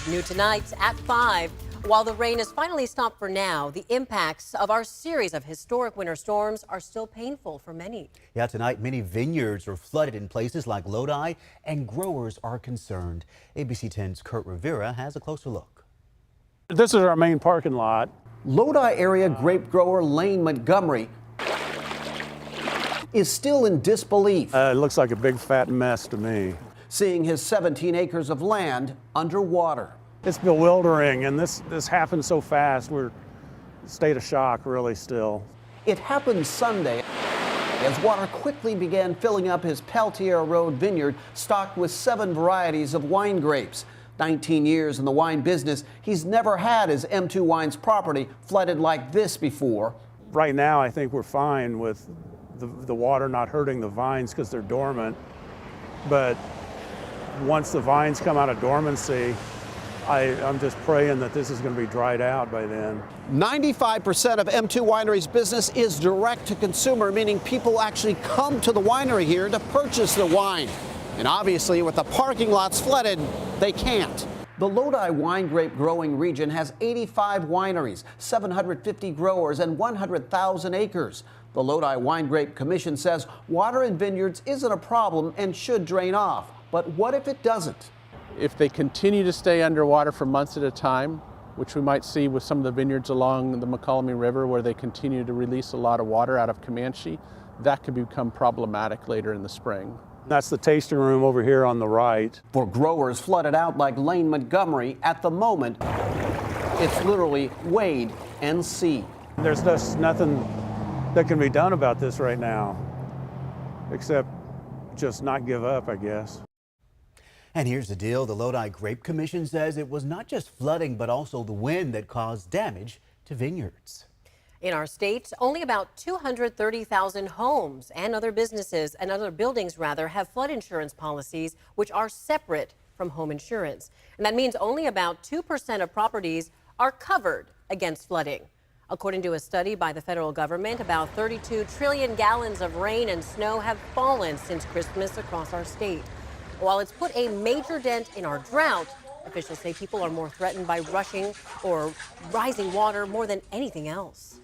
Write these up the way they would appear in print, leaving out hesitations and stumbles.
New tonight at 5. While the rain has finally stopped for now, the impacts of our series of historic winter storms are still painful for many. Yeah, tonight many vineyards are flooded in places like Lodi, and growers are concerned. ABC 10's Kurt Rivera has a closer look. This is our main parking lot. Lodi area grape grower Lane Montgomery is still in disbelief, It looks like a big fat mess to me. seeing his 17 acres of land underwater. It's bewildering, and this happened so fast. We're in a state of shock, really, still. It happened Sunday as water quickly began filling up his Peltier Road vineyard stocked with 7 varieties of wine grapes. 19 years in the wine business, he's never had his M2 Wines property flooded like this before. Right now, I think we're fine with the water not hurting the vines because they're dormant. But once the vines come out of dormancy, I'm just praying that this is going to be dried out by then. 95% of M2 Winery's business is direct to consumer, meaning people actually come to the winery here to purchase the wine. And obviously, with the parking lots flooded, they can't. The Lodi wine grape growing region has 85 wineries, 750 growers, and 100,000 acres. The Lodi Wine Grape Commission says water in vineyards isn't a problem and should drain off. But what if it doesn't? If they continue to stay underwater for months at a time, which we might see with some of the vineyards along the McCollum River where they continue to release a lot of water out of Comanche, that could become problematic later in the spring. That's the tasting room over here on the right. For growers flooded out like Lane Montgomery, at the moment, it's literally wade and see. There's just nothing that can be done about this right now, except just not give up, I guess. And here's the deal. The Lodi Grape Commission says it was not just flooding, but also the wind that caused damage to vineyards. In our state, only about 230,000 homes and other businesses and other buildings have flood insurance policies, which are separate from home insurance. And that means only about 2% of properties are covered against flooding. According to a study by the federal government, about 32 trillion gallons of rain and snow have fallen since Christmas across our state. While it's put a major dent in our drought, officials say people are more threatened by rushing or rising water more than anything else.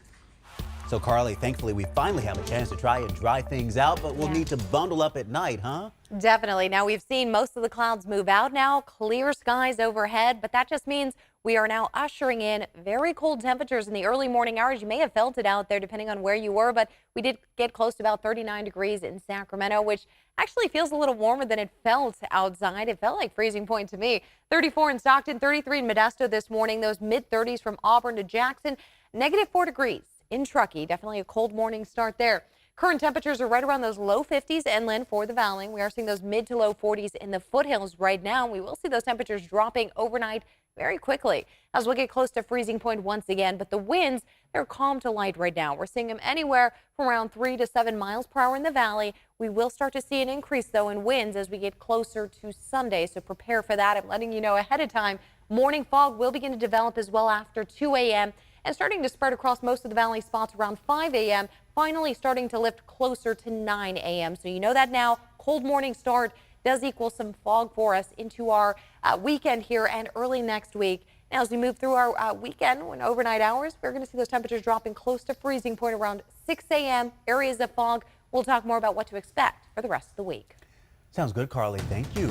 So, Carly, thankfully, we finally have a chance to try and dry things out, but we'll need to bundle up at night, huh? Definitely. Now, we've seen most of the clouds move out now, clear skies overhead, but that just means we are now ushering in very cold temperatures in the early morning hours. You may have felt it out there depending on where you were, but we did get close to about 39 degrees in Sacramento, which actually feels a little warmer than it felt outside. It felt like freezing point to me. 34 in Stockton, 33 in Modesto this morning, those mid-30s from Auburn to Jackson, -4 degrees in Truckee. Definitely a cold morning start there. Current temperatures are right around those low 50s inland for the valley. We are seeing those mid to low 40s in the foothills right now. We will see those temperatures dropping overnight very quickly as we'll get close to freezing point once again. But the winds, they're calm to light right now. We're seeing them anywhere from around 3 to 7 miles per hour in the valley. We will start to see an increase, though, in winds as we get closer to Sunday. So prepare for that. I'm letting you know ahead of time. Morning fog will begin to develop as well after 2 a.m. and starting to spread across most of the valley spots around 5 a.m. Finally starting to lift closer to 9 a.m. So you know that now. Cold morning start does equal some fog for us into our weekend here and early next week. Now, as we move through our weekend and overnight hours, we're going to see those temperatures dropping close to freezing point around 6 a.m. Areas of fog. We'll talk more about what to expect for the rest of the week. Sounds good, Carly. Thank you.